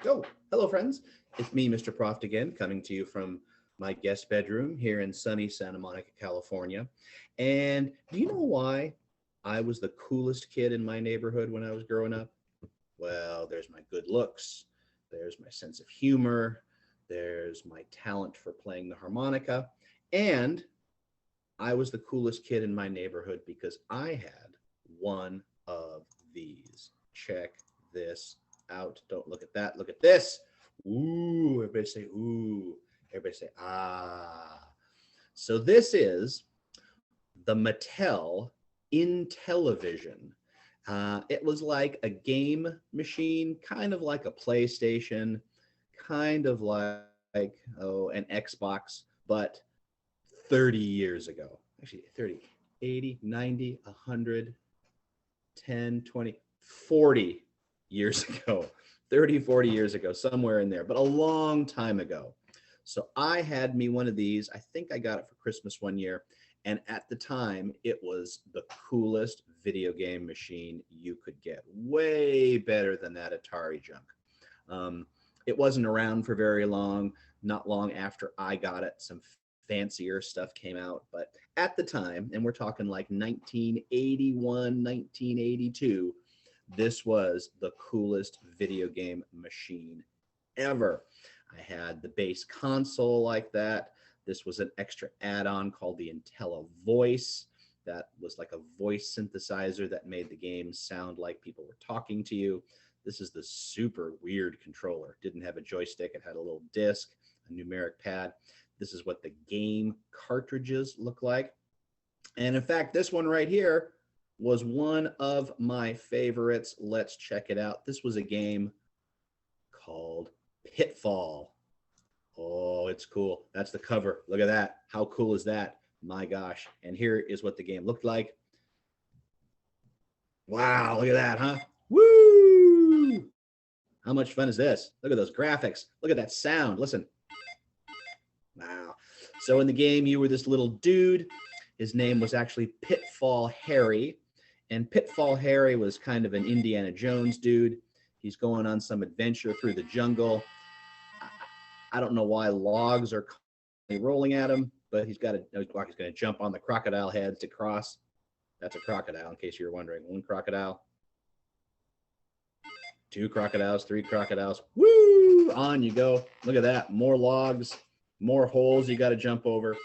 Oh, hello, friends. It's me, Mr. Proft, again, coming to you from my guest bedroom here in sunny Santa Monica, California. And do you know why I was the coolest kid in my neighborhood when I was growing up? Well, there's my good looks, there's my sense of humor, there's my talent for playing the harmonica, and I was the coolest kid in my neighborhood because I had one of these. Check this out. Don't look at that. Look at this. Ooh, everybody say ooh. Everybody say ah. So this is the Mattel Intellivision. It was like a game machine, kind of like a PlayStation, kind of like, an Xbox, but 30 years ago. Actually, 30, 80, 90, 100, 10, 20, 40 years ago. 30, 40 years ago, somewhere in there, but a long time ago. So I had me one of these. I think I got it for Christmas one year. And at the time, it was the coolest video game machine you could get. Way better than that Atari junk. It wasn't around for very long. Not long after I got it, some fancier stuff came out. But at the time, and we're talking like 1981, 1982, this was the coolest video game machine ever. I had the base console like that. This was an extra add-on called the IntelliVoice. That was like a voice synthesizer that made the game sound like people were talking to you. This is the super weird controller. Didn't have a joystick. It had a little disc, a numeric pad. This is what the game cartridges look like. And in fact, this one right here was one of my favorites. Let's check it out. This was a game called Pitfall. Oh, it's cool. That's the cover. Look at that. How cool is that? My gosh. And here is what the game looked like. Wow, look at that, huh? Woo! How much fun is this? Look at those graphics. Look at that sound. Listen. Wow. So in the game, you were this little dude. His name was actually Pitfall Harry. And Pitfall Harry was kind of an Indiana Jones dude. He's going on some adventure through the jungle. I don't know why logs are rolling at him, but he's going to jump on the crocodile heads to cross. That's a crocodile, in case you're wondering. One crocodile, two crocodiles, three crocodiles. Woo! On you go. Look at that. More logs, more holes you got to jump over.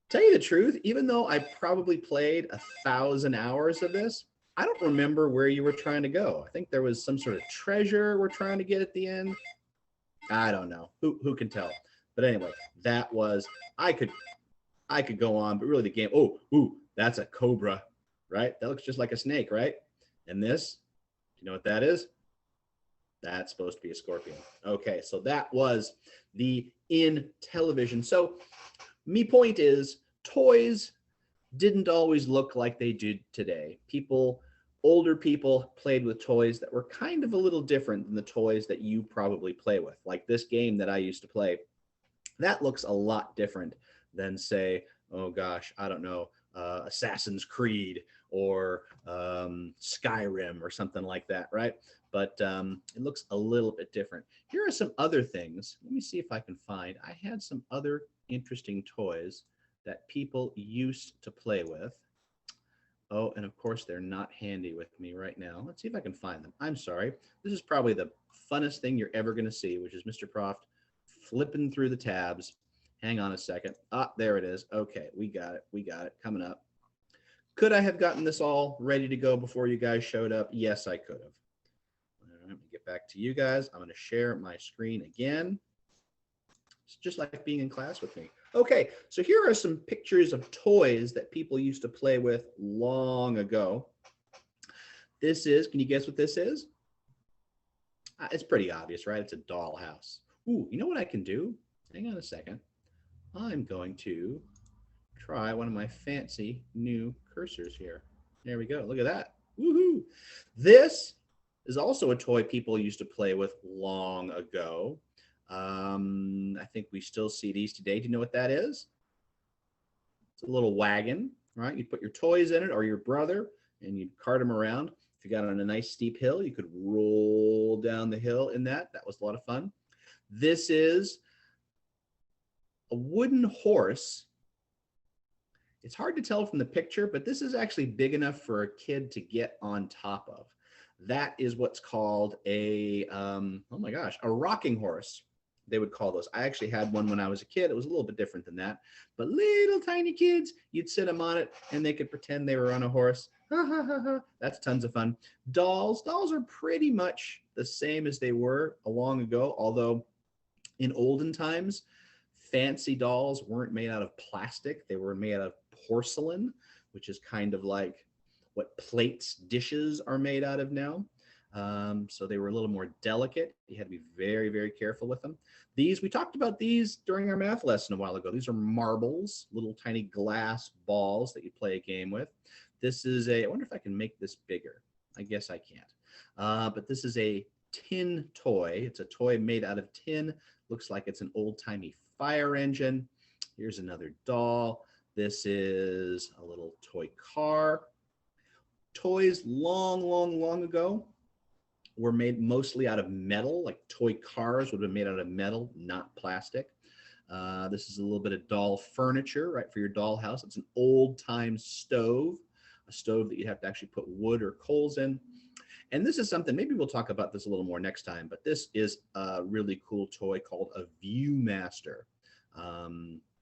Tell you the truth, even though I probably played 1,000 hours of this, I don't remember where you were trying to go. I think there was some sort of treasure we're trying to get at the end. I don't know. Who can tell? But anyway, that was I could go on, but really the game. Oh, ooh, that's a cobra, right? That looks just like a snake, right? And this, do you know what that is? That's supposed to be a scorpion. Okay, so that was the Intellivision. So me point is, toys didn't always look like they do today. Older people played with toys that were kind of a little different than the toys that you probably play with. Like this game that I used to play, that looks a lot different than, say, oh gosh, I don't know, Assassin's Creed or Skyrim or something like that, right? But it looks a little bit different. Here are some other things. Let me see if I can find. I had some other interesting toys that people used to play with. Oh, and of course, they're not handy with me right now. Let's see if I can find them. I'm sorry. This is probably the funnest thing you're ever going to see, which is Mr. Proft flipping through the tabs. Hang on a second. Ah, there it is. Okay, we got it. We got it. Coming up. Could I have gotten this all ready to go before you guys showed up? Yes, I could have. All right, let me get back to you guys. I'm going to share my screen again. It's just like being in class with me. Okay, so here are some pictures of toys that people used to play with long ago. This is, can you guess what this is? It's pretty obvious, right? It's a dollhouse. Ooh, you know what I can do? Hang on a second. I'm going to try one of my fancy new cursors here. There we go. Look at that. Woohoo! This is also a toy people used to play with long ago. I think we still see these today. Do you know what that is? It's a little wagon, right? You put your toys in it or your brother and you cart them around. If you got on a nice steep hill, you could roll down the hill in that. That was a lot of fun. This is a wooden horse. It's hard to tell from the picture, but this is actually big enough for a kid to get on top of. That is what's called a, oh my gosh, a rocking horse. They would call those. I actually had one when I was a kid. It was a little bit different than that. But little tiny kids, you'd sit them on it and they could pretend they were on a horse. That's tons of fun. Dolls are pretty much the same as they were long ago, although in olden times, fancy dolls weren't made out of plastic. They were made out of porcelain, which is kind of like what plates, dishes are made out of now. So they were a little more delicate. You had to be very, very careful with them. These, we talked about these during our math lesson a while ago. These are marbles, little tiny glass balls that you play a game with. This is a, I wonder if I can make this bigger. I guess I can't. But this is a tin toy. It's a toy made out of tin. Looks like it's an old-timey fire engine. Here's another doll. This is a little toy car. Toys long ago were made mostly out of metal, like toy cars would have been made out of metal, not plastic. This is a little bit of doll furniture, right, for your doll house. It's an old-time stove, a stove that you have to actually put wood or coals in. And this is something, maybe we'll talk about this a little more next time, but this is a really cool toy called a Viewmaster.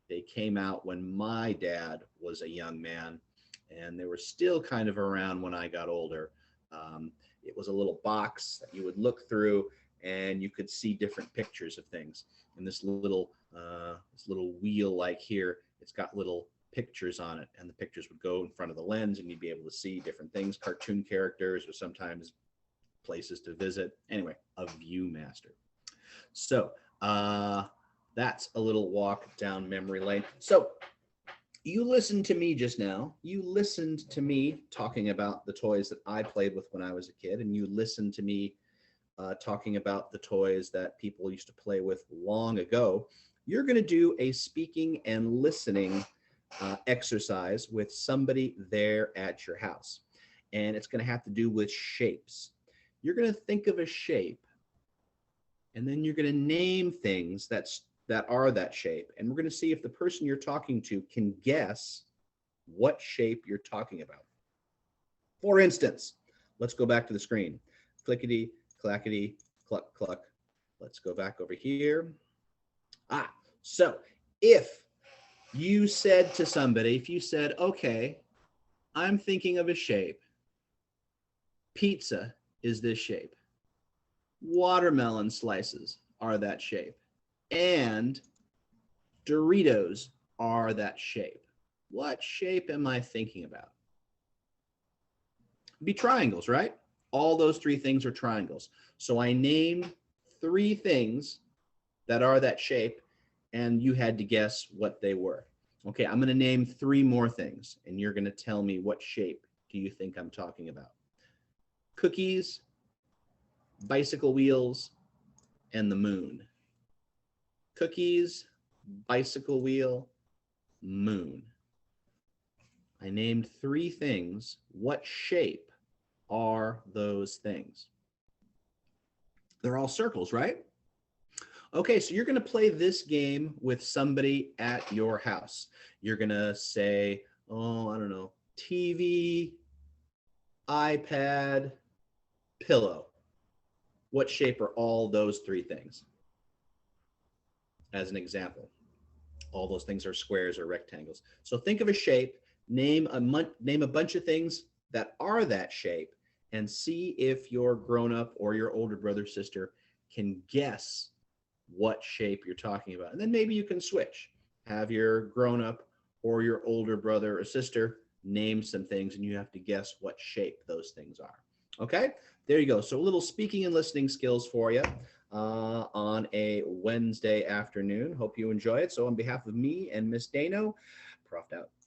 They came out when my dad was a young man, and they were still kind of around when I got older. It was a little box that you would look through and you could see different pictures of things. And this little wheel like here, it's got little pictures on it, and the pictures would go in front of the lens and you'd be able to see different things, cartoon characters, or sometimes places to visit. Anyway, a Viewmaster. So that's a little walk down memory lane. So you listened to me just now. You listened to me talking about the toys that I played with when I was a kid, and you listened to me talking about the toys that people used to play with long ago. You're going to do a speaking and listening exercise with somebody there at your house, and it's going to have to do with shapes. You're going to think of a shape, and then you're going to name things that are that shape, and we're going to see if the person you're talking to can guess what shape you're talking about. For instance, let's go back to the screen. Clickety, clackety, cluck, cluck. Let's go back over here. So if you said to somebody, if you said, okay, I'm thinking of a shape. Pizza is this shape. Watermelon slices are that shape. And Doritos are that shape. What shape am I thinking about? It'd be triangles, right? All those three things are triangles. So I named three things that are that shape, and you had to guess what they were. Okay, I'm going to name three more things, and you're going to tell me what shape do you think I'm talking about. Cookies, bicycle wheels, and the moon. Cookies, bicycle wheel, moon. I named three things. What shape are those things? They're all circles, right? Okay, so you're going to play this game with somebody at your house. You're going to say, oh, I don't know, TV, iPad, pillow. What shape are all those three things? As an example, all those things are squares or rectangles. So think of a shape, name a bunch of things that are that shape, and see if your grown-up or your older brother or sister can guess what shape you're talking about. And then maybe you can switch. Have your grown-up or your older brother or sister name some things, and you have to guess what shape those things are. Okay, there you go. So a little speaking and listening skills for you on a Wednesday afternoon. Hope you enjoy it. So on behalf of me and Miss Dano, Prof out.